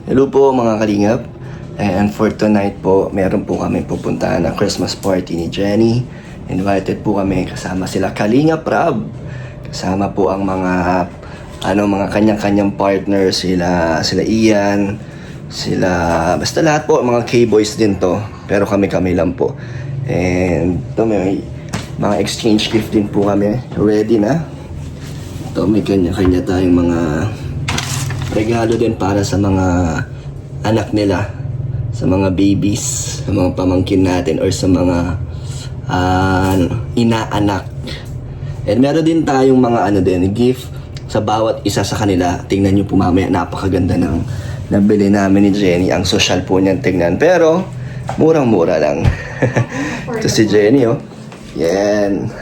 Hello po mga kalingap. And for tonight po, meron po kami pupuntahan ng Christmas party ni Jenny. Invited po kami kasama sila Kalingap Rab. Kasama po ang mga mga kanyang-kanyang partners, sila Ian, basta lahat po, mga K-boys din to. Pero kami lang po. And ito may mga exchange gift din po kami. Ready na. Ito may kanya-kanya tayong mga regalo din para sa mga anak nila, sa mga babies, sa mga pamangkin natin or sa mga inaanak. And meron din tayong mga gift sa bawat isa sa kanila. Tingnan nyo po mamaya, napakaganda ng nabili namin ni Jenny. Ang social po niyan tingnan, pero murang-mura lang. Ito si Jenny, oh. Yan.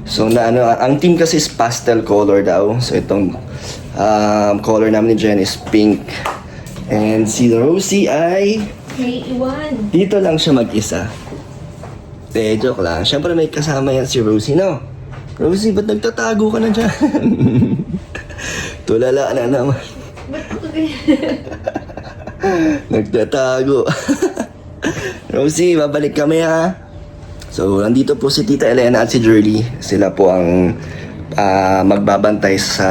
So ang team kasi is pastel color daw. So itong color namin ni Jen is pink. And si Rosie ay Iwan. dito lang siya mag-isa. Joke lang. Siyempre may kasama yan si Rosie, no? Rosie, ba't nagtatago ka na dyan? Tulala na naman. Ba't ako ganyan? Nagtatago. Rosie, babalik kami, ha? So, nandito po si Tita Elena at si Jurly. Sila po ang magbabantay sa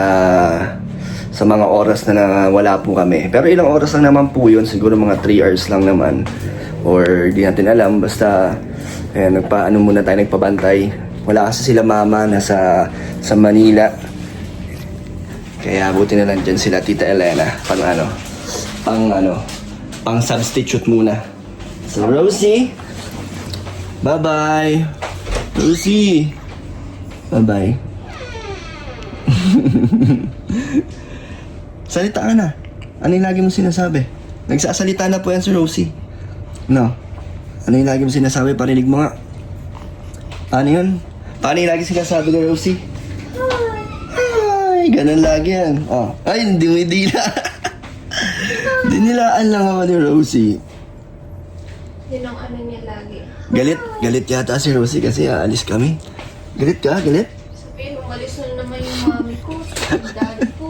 mga oras na wala po kami. Pero ilang oras lang naman po yun. Siguro mga 3 hours lang naman. Or di natin alam. Basta, nagpabantay. Wala kasi sila mama na sa Manila. Kaya buti na lang dyan sila Tita Elena. Pang substitute muna. So, Rosie, bye-bye. Rosie, bye-bye. Salita ka na. Ano yung lagi mo sinasabi? Nagsasalita na po yan si Rosie. No? Ano yung lagi mo sinasabi? Parinig mo nga. Ano yun? Paano yung lagi sinasabi ni Rosie? Ay, ganun lagi yan. Oh. Ay, hindi mo idila. Dinilaan lang ako ni Rosie. Yun ang ano niya lagi. Galit yata si Rosie kasi aalis kami. Galit ka? Galit? Sabihin, umalis na naman yung mami ko. Yung daddy ko.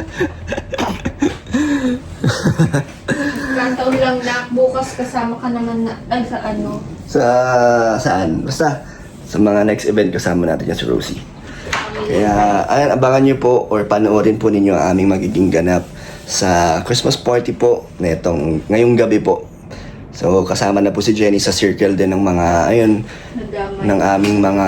Kataon lang na bukas kasama ka naman sa ano. Saan? Basta sa mga next event kasama natin yan si Rosie. Kaya ayan, abangan nyo po or panoorin po ninyo ang aming magiging ganap sa Christmas party po ngayong gabi po. So kasama na po si Jenny sa circle din ng mga ng aming mga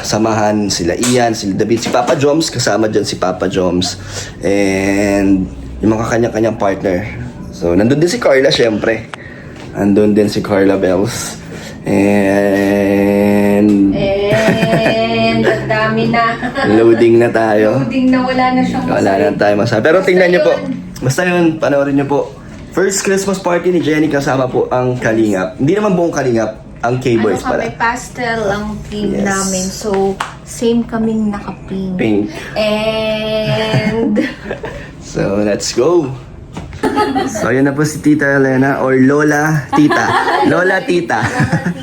samahan, sila Ian, sila David, si Papa Joms, kasama dyan si Papa Joms and yung mga kanya-kanyang partner. So nandun din si Carla, syempre. Nandun din si Carla Bells. And ang dami na. Loading na tayo. Loading na, wala na siyang Wala na tayo masabi. Pero tingnan nyo po. Basta yun, panoorin nyo po. First Christmas party ni Jenny kasama po ang Kalingap. Hindi naman buong Kalingap, ang K-Boys pala. Kami pastel ang team Yes. namin. So, same kaming naka-pink. Pink. And So, let's go. So, yun na po si Tita Elena or Lola Tita. Lola Tita.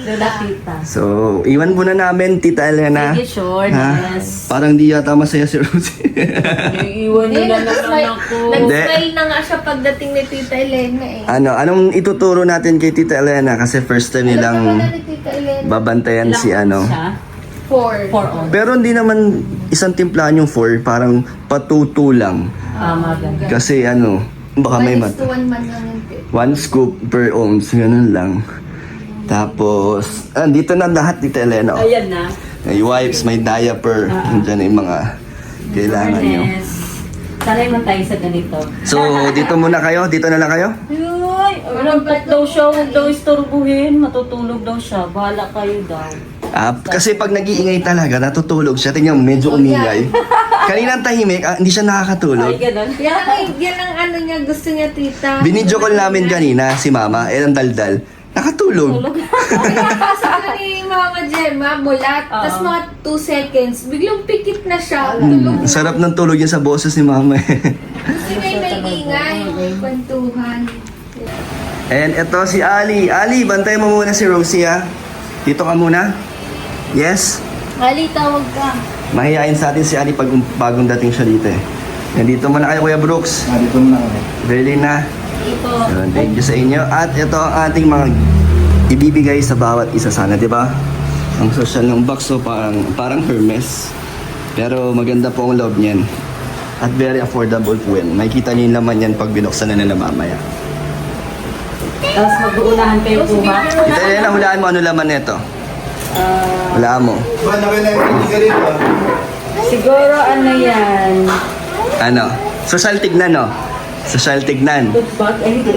Lola Tita. So, iwan muna namin, Tita Elena. Sige, sure. Ha? Yes. Parang di yata masaya si Rosie. Iiwan nyo na naman ako. nag-smile na nga siya pagdating ni Tita Elena eh. Anong ituturo natin kay Tita Elena? Kasi first time Alam nilang ka pala ni Tita Elena? babantayan si Ilang siya? 4. 4 on. Pero hindi naman isang timplahan yung 4, parang patuto lang. Maganda. Kasi baka may 1:1 man lang yung tip. 1 scoop per ounce, ganun lang. Tapos, dito na lahat, Tita Elena. Oh. Ayan na. May wipes, may diaper, andyan na yung mga kailangan nyo. Fairness. Sanay man tayo sa ganito. So, dito muna kayo? Dito na lang kayo? Ay, ba't daw siya? Huwag daw istorbuhin. Matutulog daw siya. Bahala kayo daw. Kasi pag nag-iingay talaga, natutulog siya. Tingnan mo, medyo umingay. Kanina ang tahimik, hindi siya nakakatulog. Ay, ganun. Yan ang ano niya, gusto niya tita. Binidyo call namin kanina, si Mama, ang daldal. Nakatulog. Pinapasok na ni Mama Gemma, mulat. Tapos mga 2 seconds, biglang pikit na siya. Tulog. Sarap ng tulog niya sa boses ni Mama. Gusto niya yung may ingay, kwentuhan. And ito si Ali. Ali, bantay mo muna si Rosie, ha? Dito ka muna. Yes? Ali, tawag ka. Mahihain sa atin si Ali pag bagong dating siya dito eh. Nandito muna kayo, Kuya Brooks. Dito muna kami. Berlin na. Ito. Yun, thank you sa inyo. At ito ang ating mga ibibigay sa bawat isa sana, di ba? Ang social ng box, so parang Hermes. Pero maganda po ang loob niyan. At very affordable po yan. Makikita niyo yung laman yan pag binuksan na mamaya. Tapos mag-uunahan kayo kuha. Ito yan, hulaan mo ano laman nito. Hulaan mo. Siguro ano yan? Ano? Social tignan, no? Social tignan. Toothbag? Ay, hindi.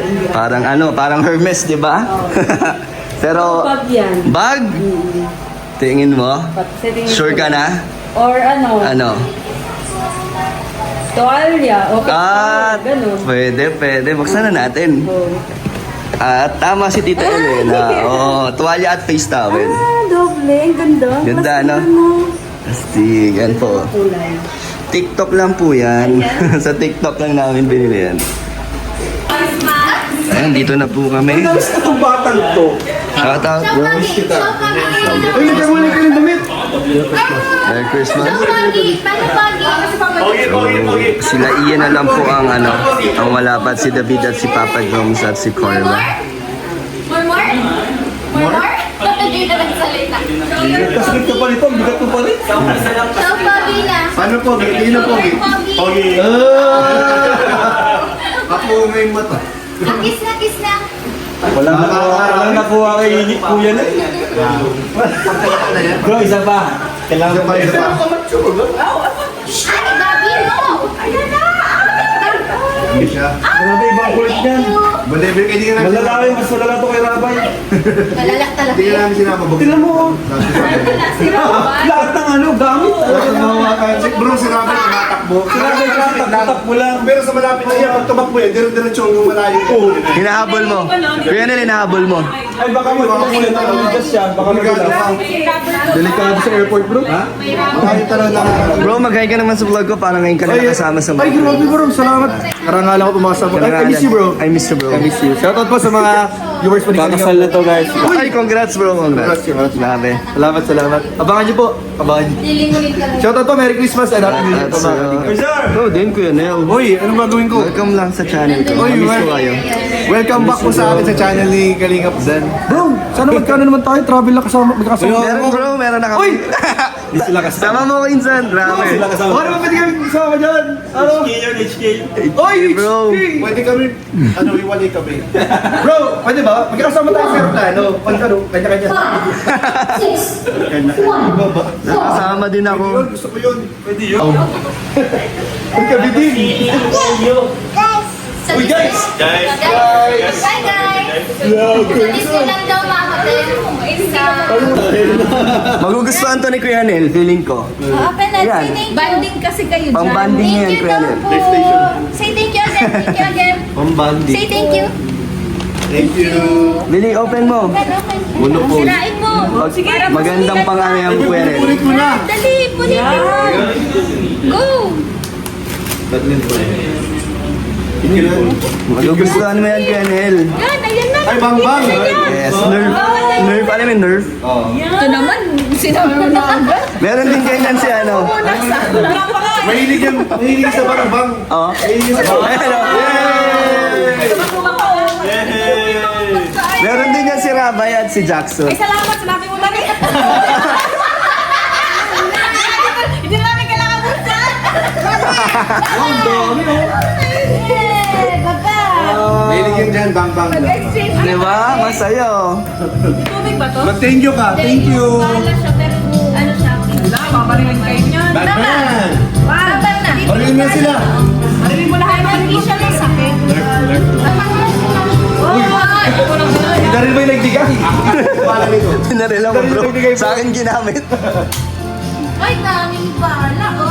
Parang Hermes, di ba? Pero, Toothbag yan. bag? Tingin mo? Sure ka na? Or ano? Ano? Toalya. Okay. Ganun. Pwede. Buksan na natin. Oh. At tama si Tita Elena. Oo, tuwalya at face towel. Doble. Ang ganda. Ganda, no? Astig, yan po. Kulay. TikTok lang po yan. Sa TikTok lang namin binili yan. Ayan, dito na po kami. Itong batang to. Shout out, bro. Ay, hindi mo na kayo damit. Merry Christmas. Pogi. Sila Ian na lang po ang ang malapad, si David at si Papa Jones at si Corva. More? Hindi na nagsalita. Kaslit ka pa nito, bigat mo pa rin. So, pogi na. Paano po? Hindi na pogi. Pogi. Ako may mata. Kiss na. Walang nakuha kay Kuya na. Bro, isa pa. Kailangan pa isa pa. Ay, gabi mo. Ayan na. Hindi siya. Grabe, ibang kulit niyan. Malibig, hindi ka namin. Malalaki, mas malala to kay Rabay. Malalak talaga. Hindi ka namin sinama. Tingnan mo. Lahat ng gamit. Bro, si Rabay, tumatakbo. Si Rabay, tumatakbo lang. Pero sa malapit na yan, pag tumakbo yan, dire-diretso yung malayo. Hinahabol mo. Kuya Nel, hinahabol mo. Ay, baka mo, kulit na naligas siya. Baka magagawa. Delikado sa airport, bro. Ha? Makakita na lang. Bro, mag-hi ka naman sa vlog ko. Parang ngayon ka na nakasama sa Ay, grabe bro. Salamat. Karangalan ko pumasok. I miss you, bro. I miss you, bro. I miss you. Shoutout po sa mga viewers po ni Kakasal na to, guys. Ay, congrats, bro. Congrats. Grabe. Salamat. Abangan niyo po. Abangan niyo. Lilingunin ka lang. Shoutout po. Merry Christmas and Happy New Year po, mga kalingap. Bro, din Kuya Nel. Uy, anong gagawin ko? Welcome lang sa channel ko. Uy, Miss ko kayo. welcome back po sa akin sa channel ni Kalingap Dan. Bro, sana magkano naman tayo? Travel lang kasama. Meron bro, meron na kami. Uy! Di sila kasama. Sama mo ko insan. Grabe. Oh, ano ba pwede kami kasama dyan? Ano? HK. Oy, bro. Pwede kami, iwalay kami. Bro, pwede ba? Magkakasama tayo sa aeroplano. Kanya-kanya. Nakasama din ako. Gusto ko yun. Pwede yun. Pagkabi din. Uy, guys! Hi, guys! Sa Disneyland daw makatin. Magugustuhan to ni Kuya Nel, feeling ko. Open na. Yan. Banding kasi kayo dyan. Pang-banding yan, Thank you Kuya daw Nel. po. Say thank you again. Thank you again. Pambanding. Say thank you. Thank you. Lili, open mo. Uno po. Sirain mo. Magandang pangalan mo, Kuya Nel. Ulit mo na. Dali, pulitin mo. Go! Magugustuhan mo yan, Kuya Nel. Yan, ayan na. Ay, bang. Yes, nerve. Nerve, alam mo yung nerve? Ito naman, sinabi mo na agad. Meron din ganyan si ano. Mahilig sa bang. Oo. Mahilig sa bang. Ayun, oh. Meron din yan si Rabay at si Jackson. Salamat, sinabi mo na rin. Hindi namin kailangan bunsa. Baba. Mahilig yun dyan, bang. Di ba? Masaya, oh. Tubig ba to? Thank you ka. Thank you. Wala siya, pero ano siya? Wala, babarilin kayo niyan. Batman. Babal na. Marilin na sila. Barilin mo lahat. Hindi siya may sakit. Daril ba yung nagdigay? Pala nito. Pinarela mo, bro. Sa akin ginamit. Ay, daming bala. Oh.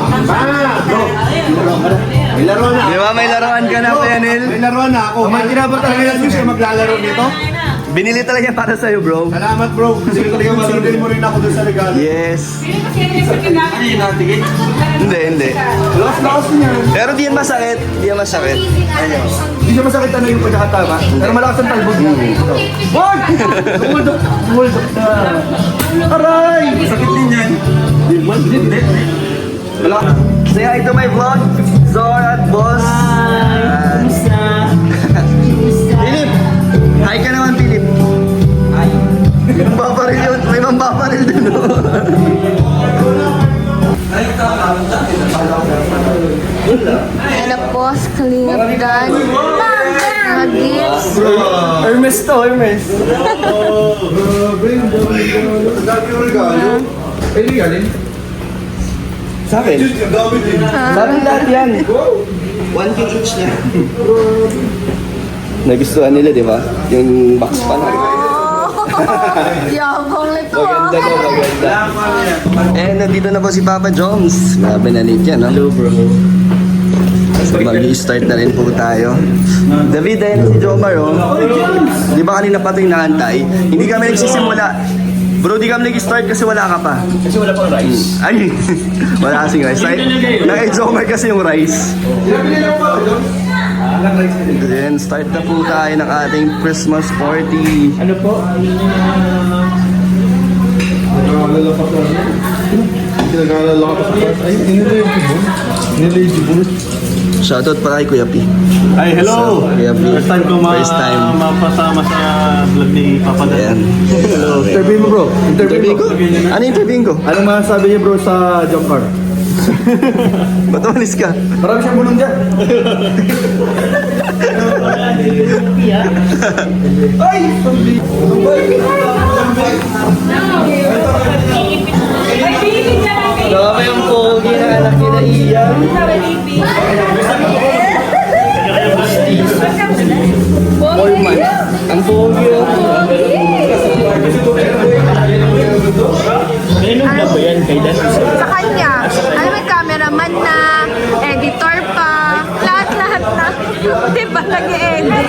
Bro, may laruan na. Di ba may laruan ka na, Kuya Nel? May laruan na ako. May kinabot talaga yan siya maglalaro nito. Binili talaga para sa'yo, bro. Salamat bro. Kasi masunodin mo rin ako dun sa regalo. Yes. Hindi. Lakas niya. Pero di yan masakit. Di yan masakit. Hindi siya masakit ano yung pagkakatama. Pero malakas ang talbog niya. Wag! Bumuldok na. Aray! Sakit din yan. Hindi. Say hi to my vlog. Zor at Boss. Cardigan. Mga gifts. Hermes to, Hermes. Ay, hindi galing. Sa akin? Sa akin lahat yan. 1K each na. Nagustuhan nila, di ba? Yung box pa na. Yabang nito Maganda po, maganda. Eh, nandito na po si Papa Joms. Grabe na late yan, no? Hello, bro. So, mag-i-start na rin po tayo. David, ayun na si Jomar, oh. Di ba kanina pa ito inaantay? Hindi kami nagsisimula. Bro, di kami nag-start kasi wala ka pa. Kasi wala pang rice. Ay, wala kasing rice. Naka-Jomar kasi yung rice. Then, start na po tayo ng ating Christmas party. Ano po? Nag-aalala pa sa ano? Nag-aalala ka pa sa part. Ay, ineligible. Shoutout para kay Kuya P. Ay, hello! So, Kuya P. First time ko First time. mapasama sa vlog ni Papa Dan. Ayan. Hello. Interview mo bro. Interview ko? Ano interview ko? Anong masasabi niya bro sa jump car? Ba't umalis ka? Marami siyang bulong dyan. Ay! Grabe yung pogi na anak ni Ian. 4 months. Ang pogi, oh. Nainom na ba yan kay Dan? Sa kanya. Ano, may cameraman na, editor pa, lahat-lahat na. Di ba nag-i-edit?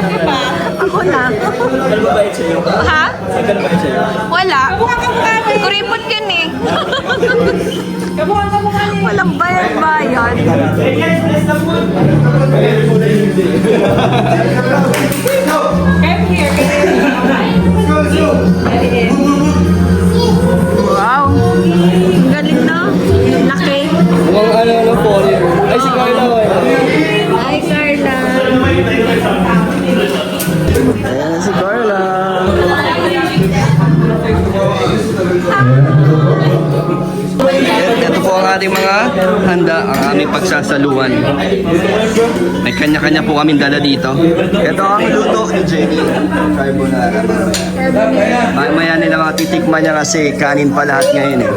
Diba? Ako na. Nagbabayad sa'yo? Ha? Nagbabayad sa'yo? Wala. Kuripot yan eh. Walang bayad-bayad. Wow. Ang galing na. Laki. Mukhang ano, poly. Ay, si Carla, wala. Hi, Carla. Ayan si Carla. Ito po ang ating mga handa, ang aming pagsasaluan. May kanya-kanya po kaming dala dito. Ito ang luto ni Jenny. Carbonara. Mamaya nila mga titikman niya kasi kanin pa lahat ngayon eh.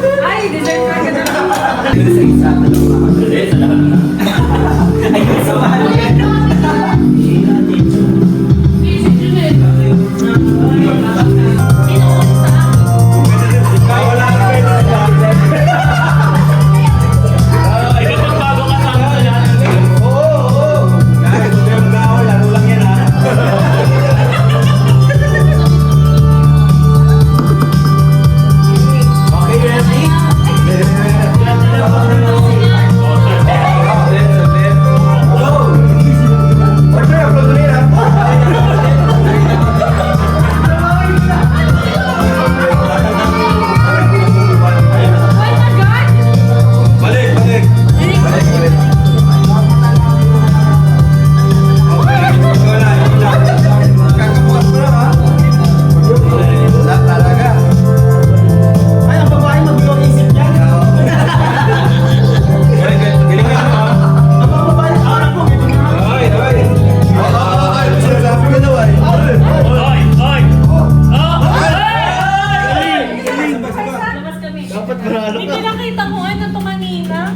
Hindi nakita mo ano to kanina.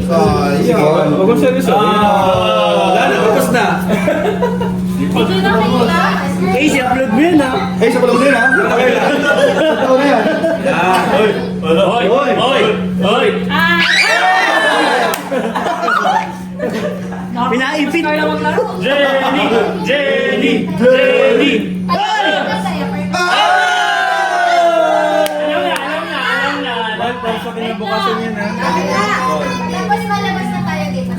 Huwag kong seryoso. Wala na, tapos na. Hindi nakita. Eh, si-upload mo yan ha? Hey, sa pala mo din ha? Sa taon na yan. Oy! Oy! Oy! Oy! Pinaipit. Jenny! Jenny! Jenny! Sa kinabukasan yan ha. Tapos malabas na tayo dito.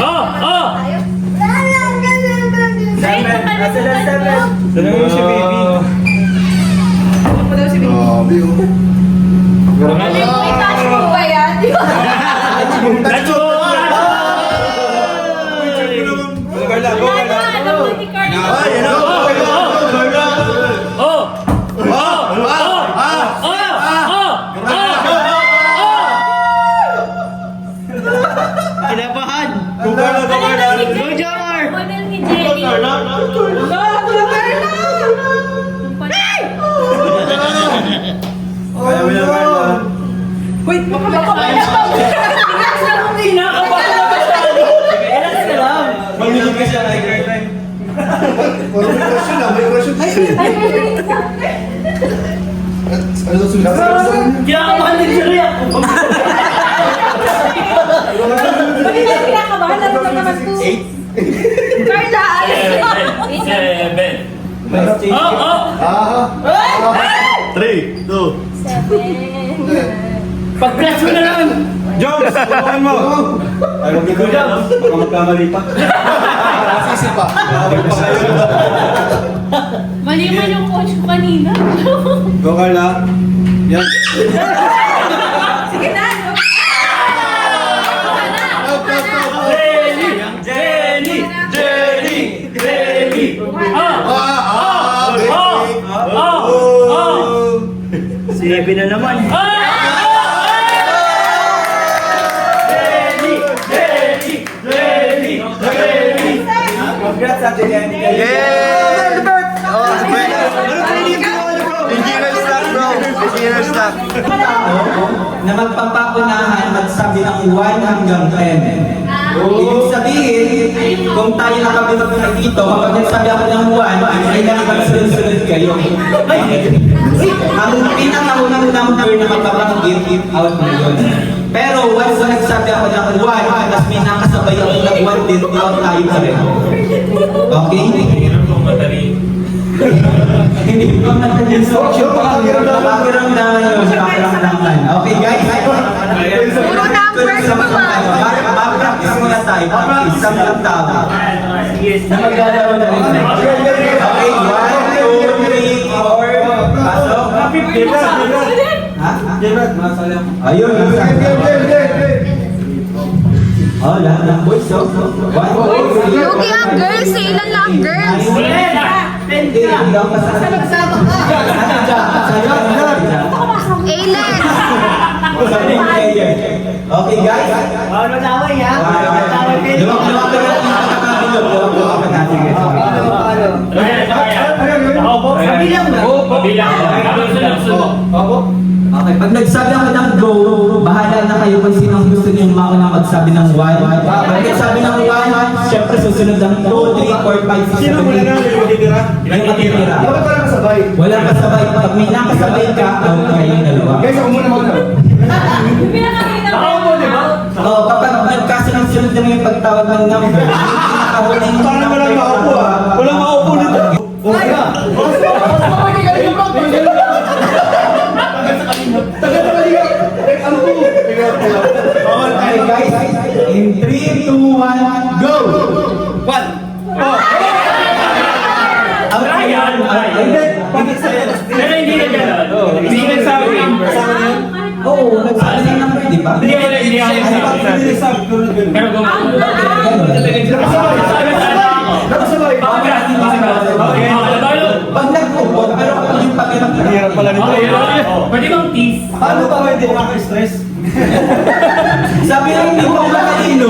Oh! Oh! Sana mo si baby. May touch mo ba yan? Di ba? Let's go! Carla, go Carla. Alam mo ni Carla. Ay, yan ako. Oh! Oh! Oh! Oh! Kinabahan! Go Carla, go Carla. Go Jomar! Model ni Jenny. Kaya mo yan, Carla. Kinakabahan na masyado. Relax ka lang. Mag-isip ka siya like her time. Parang may crush yun ah, may crush yun. Ano sa sulat? Kinakabahan din siya rin. Bakit tayo kinakabahan? Laro na naman to. Carla, alis mo. 7. Oh! Ah! 3, 2. 7. Pag-press mo na lang! Jones, tulungan mo! Ay, huwag ikaw dyan. Baka magkamali pa. Nasisip pa. Bawal pa kayo. Mali man yung coach ko kanina. Go, Carla. Yan. Sige na. Jenny! Jenny! Jenny! Sinabi na naman. Jenny! Jenny! Jenny! Jenny! Congrats sa atin yan. Yeah! Oh, beginner stuff, bro. Beginner stuff. Na magpapaunahan magsabi ng 1 hanggang 10. Ibig sabihin, kung tayo nakabulog na dito, kapag nagsabi ako ng 1, ay dapat sunod-sunod kayo. Ang pinakaunang number na magpapanggit out mo yun. Pero once na nagsabi ako ng 1, tapos may nakasabay ako ng 1 din, di ako tayo pa rin. Okay? Hindi ko natin so pakiramdaman yun, pakiramdaman. Okay guys? Puro numbers mo ba? Practice muna tayo. Practice. Isang tao. Na maglalaro na rin. Okay, 1, 2, 3, 4. Pasok. Ha? Ayun. Oh, lahat ng boys. So, 1, 2, 3. Lugi ang girls. Ilan lang ang girls? Hindi, hindi ako kasama. Ailen. Okay guys? Bawal mataway ha? Luwag ka natin. Pabilang na. Okay, pag nagsabi ako ng go, bahala na kayo kung sinong gusto niyo mauna magsabi ng 1. Pag nagsabi ng 1, syempre susunod ang 2, 3, 4, 5, 6, 7, 8. Yung matitira. Dapat pala kasabay. Walang kasabay. Pag may nakasabay ka, okay yung dalawa. Guys, ako muna. Nakaupo, di ba? Oo, kapag nagkasunod-sunod naman yung pagtawag ng number, Parang walang makaupo ah. Walang makaupo nito. Okay na. Okay guys, in 3, 2, 1, go! 1. Ryan! Pero hindi na gano'n. Hindi nagsabi. Oo, nagsabi ng number, di ba? Hindi ako nagsabi. Pero Nakasabay. Pag nag-ubot, pero kung yung pag-irap Hirap pala nito. Pwede bang tease? Paano pa pwede makaka-stress? sabi lang hindi mo makalino.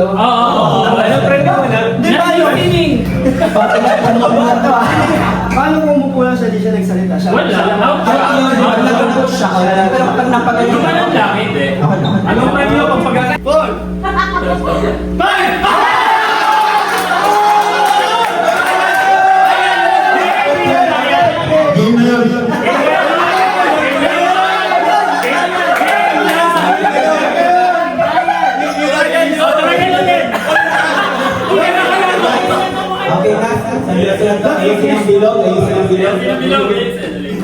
Oo. Alam, friend ka na. Di ba yung meaning? Paano kung umupo lang siya, di siya nagsalita? Siya Wala. Pag nag-ubot siya, pero pag napagaling Hindi ka lang langit eh. Anong premyo pag pagkakain? Time! Okay na, ayusin ang bilog, ayusin ang bilog.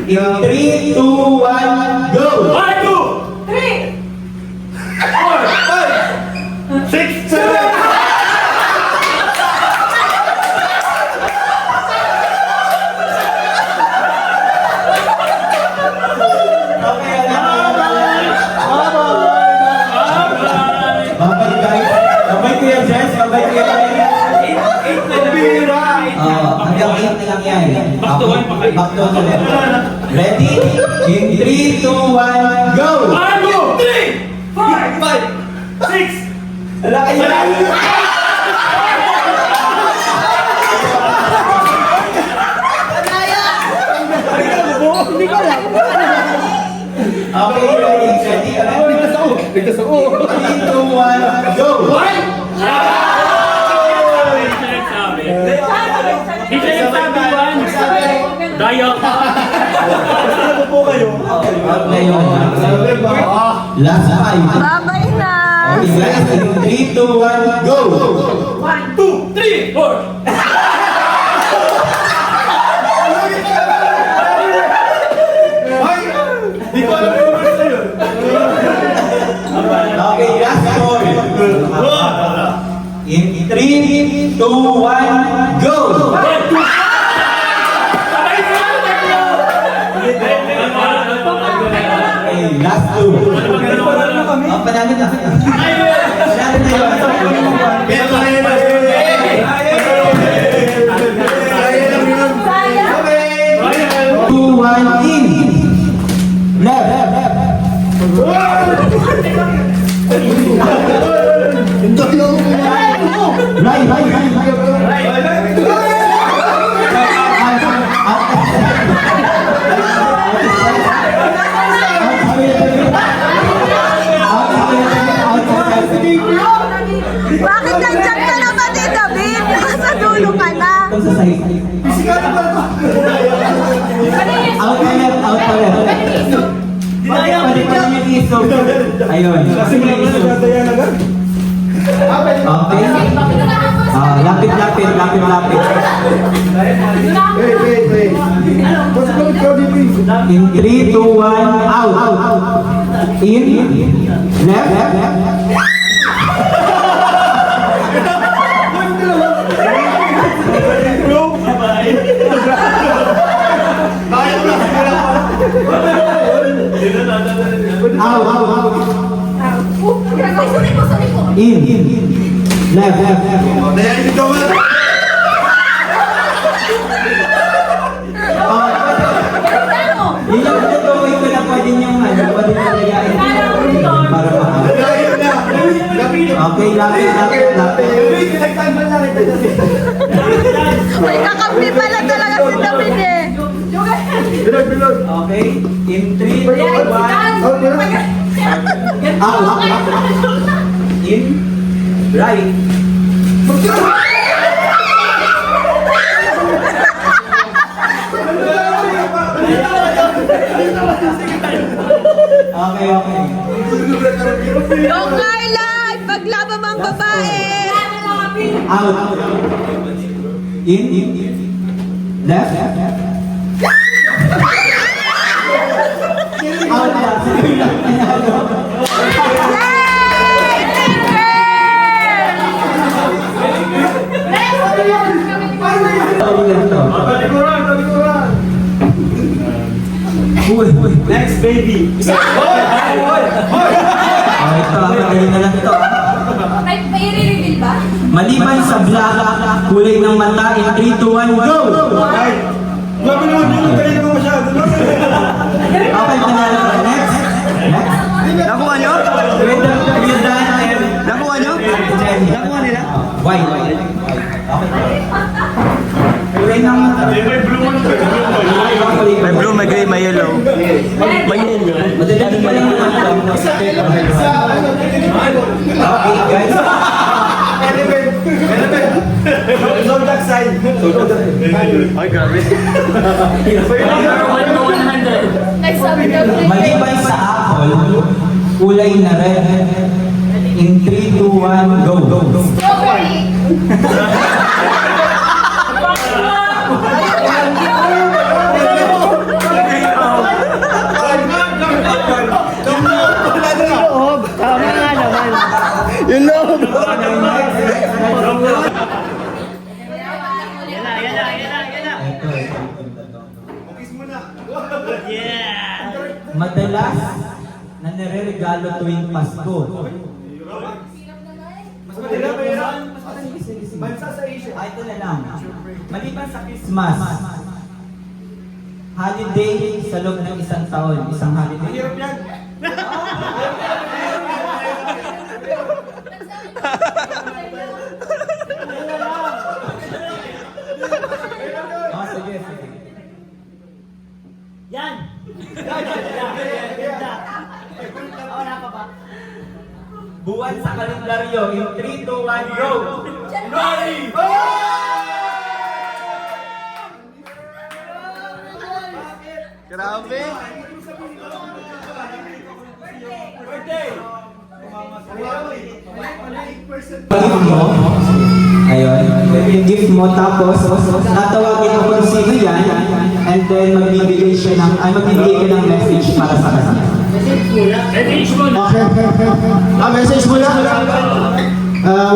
In 3, 2, 1, go! 1, 2, 3, 4, 5, 6, 7. Babay guys, babay Kuya Jess, babay Kuya Jess. Hanggang 8 na lang yan. Okay. Back to the left. Ready? In 3, 2, 1, go! 1, 2, 3, 4, 5, 6. Wala kayo! Okay, ready? Ligtas ako. 3, 2, 1, go! Hindi siya nagsabi, Juan. Daya ka. Ano po kayo? Out na yun. Last 5. Babay na! Okay guys, in 3, 2, 1, go! 1, 2, 3, 4. Di ko alam yung verse na yun. Okay, last 4. In 3, 2, 1, go! Okay, last 2. Oh, panalo na. Panalo na yun. Kaya kaya na yun. Kaya lang yun. Okay. 2, 1, in! Left! Bakit nandiyan ka na ba, David? Nasa dulo ka na. Out pa left, out pa left. Pwede yung iso. Ayun. Okay. Lapit. Wait. What's going on dito? In 3, 2, 1, out. In, left. Out. In, left. Dahil dito mo na. Yun yung tutuloy ko na pwede niyong pwede niyong layain para makakita. Dahil na. Okay, lapit. Wait, pinagtanggol lang ito. May kakampi pala talaga si David eh. Bilog. Okay, in 3, 2, 1, out. In, right. Okay. Go Carla! Ipaglaban ang babae! Out. In, left. Out. Yay! Talikuran. Next, baby. Ito, ayun na lang ito. May i-reveal ba? Maliban sa black, kulay ng mata, in 3, 2, 1, go! Ay, grabe naman yung galing mo masyado. Okay, panalo ka. Next. Nakuha nyo? We're done. Nakuha nyo? Jenny. Nakuha nila? White. Okay. Kulay ng mata. May blue, may gray, may yellow. May yellow. Madali pa lang naman ito. Okay, guys. Zodiac sign. Ay, grabe. Nagsabi daw Maliban sa apple, kulay na red. In 3, 2, 1, go. strawberry. Yung loob. Madalas na nire-regalo tuwing Pasko. Mas matila pa yan. Bansa sa Asia. Ito na lang. Maliban sa Christmas, holiday sa loob ng isang taon. Isang holiday. Oh, sige, sige. Yan! Buwan sa kalendaryo in 3, 2, 1, go! January! Grabe! Gift mo, ayun, yung gift mo, tapos tatawagin mo kung sino yan, and then magbibigay ka ng message para sa kanya. Message mo na! Message mo na.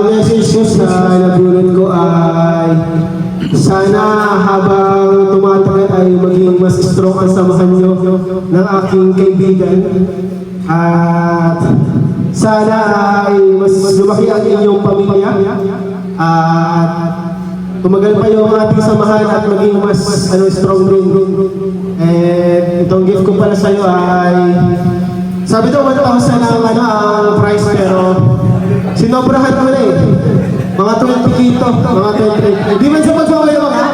Message ko sa nabunod ko ay sana habang tumatagal ay maging mas strong ang samahan nyo ng aking kaibigan. At sana ay mas lumaki ang inyong pamilya. At tumagal pa yung ating samahan at maging mas strong din. And itong gift ko pala sa'yo ay sabi daw 1,000 ang price pero sinobrahan mo na eh. Mga 20 kito, mga 20. Di man sa pagsamayabang ha?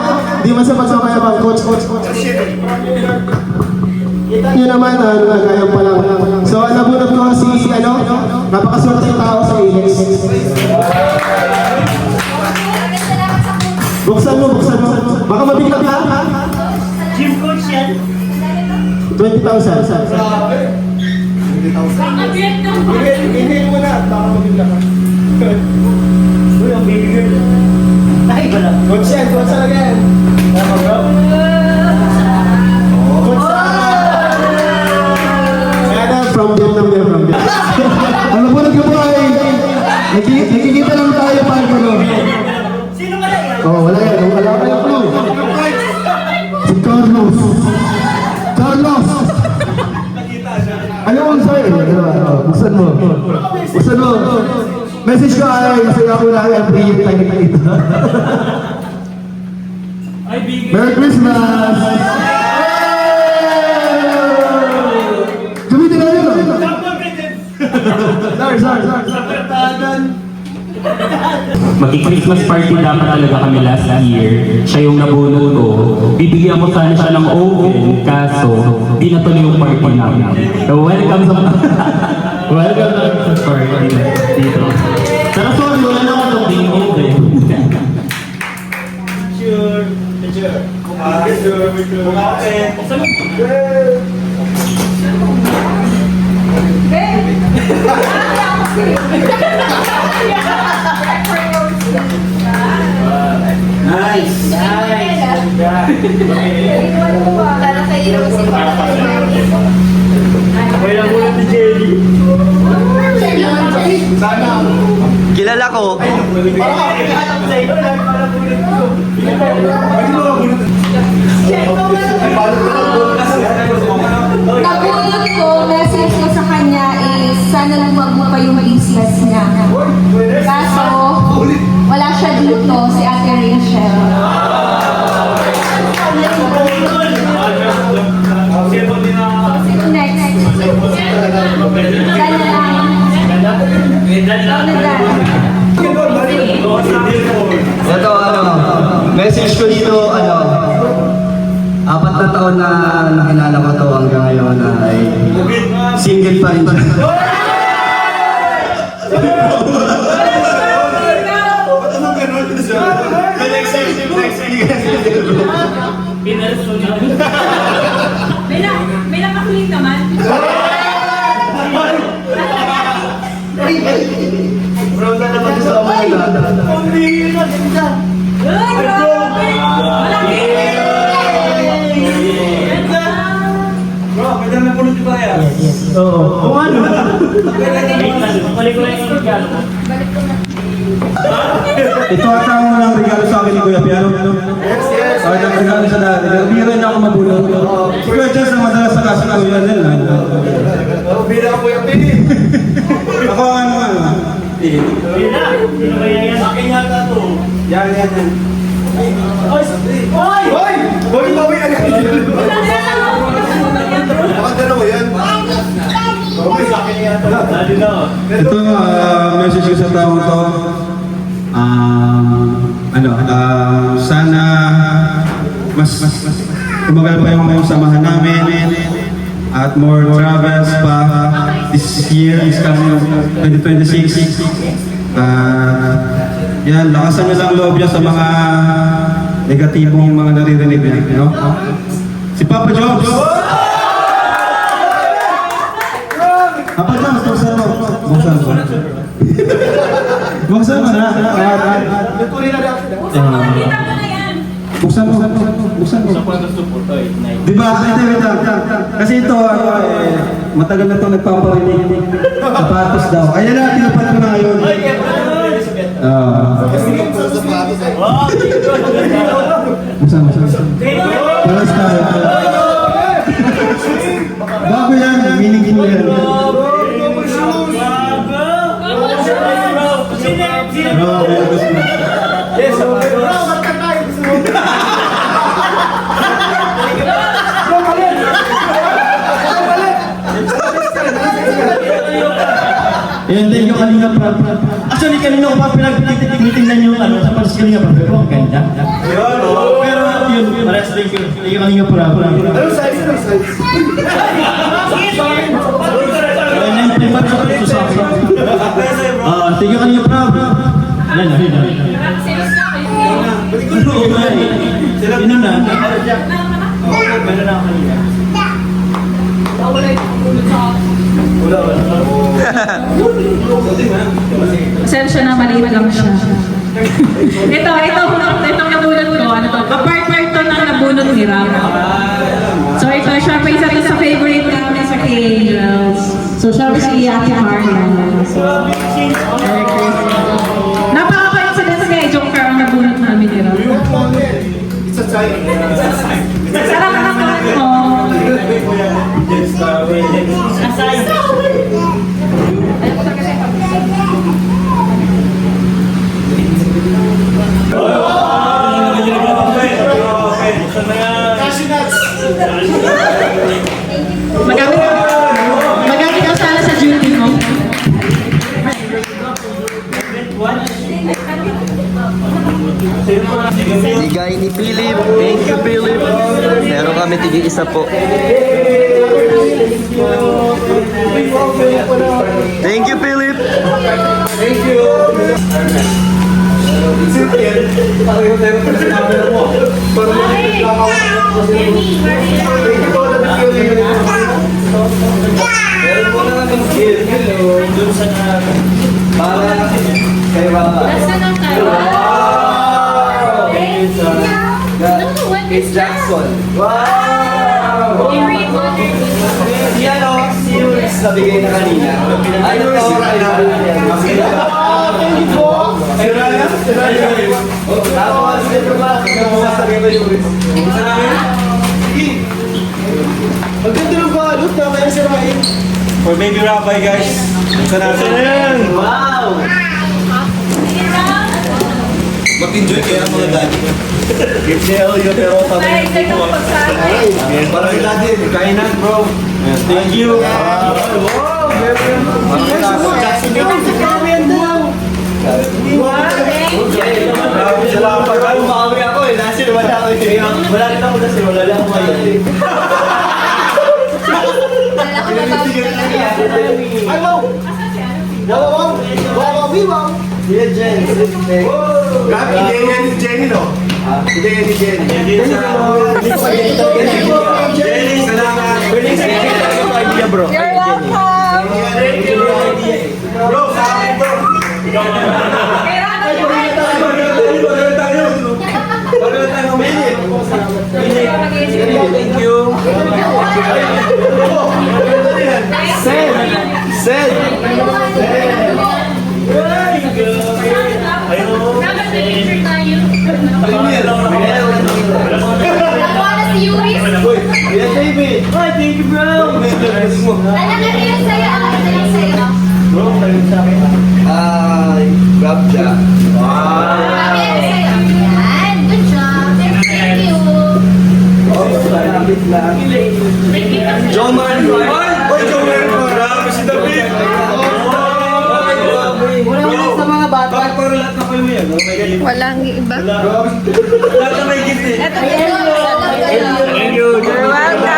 Di man sa pagsamayabang, coach. Kita nyo naman, nagayang pa lang. So, nabunod ko si, napakaswerte yung tao sa Ilex. Buksan mo. Baka mabigla ka, ha? Gym coach yan! 20,000. Hindi mo na, baka mabigla ka. Uy, ang baby girl! Ay, wala! Coach talaga yan. Tama bro? From Vietnam. Ang nabunod ko po ay nakikita lang tayo pa gano'n. Sino ka na yan? Oh, wala yan. Wala ka yung clue. Si Carlos. Ano ang sa'yo? Buksan mo. Message ko ay masaya ko lang ang brilliant tayo nakita. Ay, bigay! Merry Christmas! Gamitin na yun! Sorry. Maki-Christmas party dapat talaga kami last year. Siya yung nabunod ko. Bibigyan ko sana siya ng oven, kaso di natuloy yung party namin. So welcome sa Christmas party dito. Pero sorry, wala na ako itong ding oven. Nice! Para kay Rosy, para kay Mami. Okay lang muna si Jelly. Kilala ko. Nabunod ko, message ko sa kanya is sana lumag mo pa yung business niya. Kaso, wala siya dito, si Ate Rachel. Sino next? Dala lang. Ito, message ko dito, 4 na taon na nakilala ko to hanggang ngayon ay single pa rin siya. May nakakulit naman. Bro, na naman sa kamay na. Bro, pwede na puno di ba yan? Oo. Kung ano? Balik ko lang yung regalo ko. Ito ata ang regalo sa akin ni Kuya Piano. Yes. Okay, regalo sa dati. Biro na ako mabulong. Kuya Jess, ang madalas sa kasi Kuya Nel. Bira ka po yung pili. Ako ang Yun na! Sino kaya yan? Akin yata to. Yan. Oy! Hoy! Bawi-bawi agad. Baka dalawa yan. Ito, message ko sa taong to. Sana mas tumagal pa yung samahan namin at more travels pa this year is coming 2026. Yan, lakasan niyo lang loob niya sa mga negatibong mga naririnig niya, no? Si Papa Jobs! Papa Jobs, buksan mo. Buksan mo. Buksan mo na. Buksan mo. Buksan mo. Diba? Wait lang. Kasi ito, matagal na ito nagpaparinig. Sapatos daw. Ayan na, tinupad ko na ngayon. Buksan mo. Paras tayo. Bago yan, minigin mo yan. Ayan, thank you kanina Prab. Actually, kanina ko pa pinag-titignan yung sa paras kanina Prab. Pero ang ganda. Pero yun, paras thank you. Thank you kanina Prab. Ano size? Ayan, thank you sa akin. Thank you kanina Prab. Ayan. Sino na? Meron na ako kanina. Pasensya na, maliit lang siya. Itong nabunot ko, apart to ng nabunot ni Ram. So ito, siya pa isa to sa favorite namin sa K-Angels. So siya pa si Ate Marian. So, Merry Christmas. Napaka-coincidence kayo, Joker ang nabunot namin ni Ram. It's a sign. Sarap na naman mo. Magamit ka sana sa duty mo. Bigay ni Philip. Thank you, Philip. Meron kami tig-isa po. Thank you, Philip. Thank you. It's Jackson. Wow! Yan o, series na bigay na kanina. Ano to? Tapos, ito ba? Sasabihin ko yung Maganda ng balot na kaya si Ryan. For baby rabbi guys. Isa natin. wow! Mag-enjoy kaya ang mga daddy. Gitsel yun, pero kami Para sila din. Kainan bro. Thank you. Salamat pa. Umakami ako eh. Nasin, wala ako eh. Wala rin ako nasin. Wala lang ako ngayon eh. Ay, wow! Wow! Sila Jen. Grabe, ideya niya ni Jenny, no? Ideya ni Jenny. Jenny, salamat. Idea bro. You're welcome! Bro, sa akin to. Thank you. Sed. Yes, baby. Hi, thank you, bro. Grab siya. Jomar! Oy, Jomar! Grabe si David! Wala sa mga bata. Bakit parang lahat na kayo yan? Oh my God. Walang iba. Lahat na may gift eh. Thank you. You're welcome.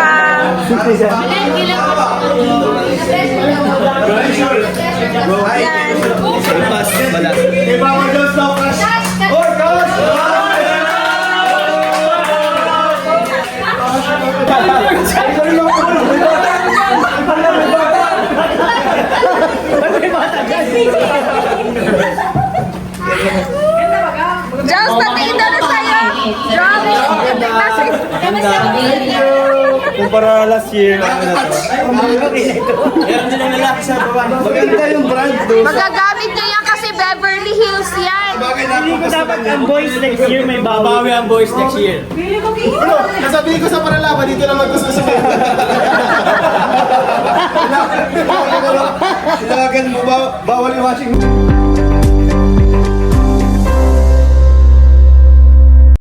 Jones, patingin na na sa'yo. Jones, Kumpara last year. Maganda yung brand doon. magagamit niyo yan kasi Beverly Hills yan. Hindi ko dapat ang boys next year may babawi ang boys next year. Nasabihin ko sa Paralaba, dito na maggusto sa Sinagan mo ba, bawal yung washing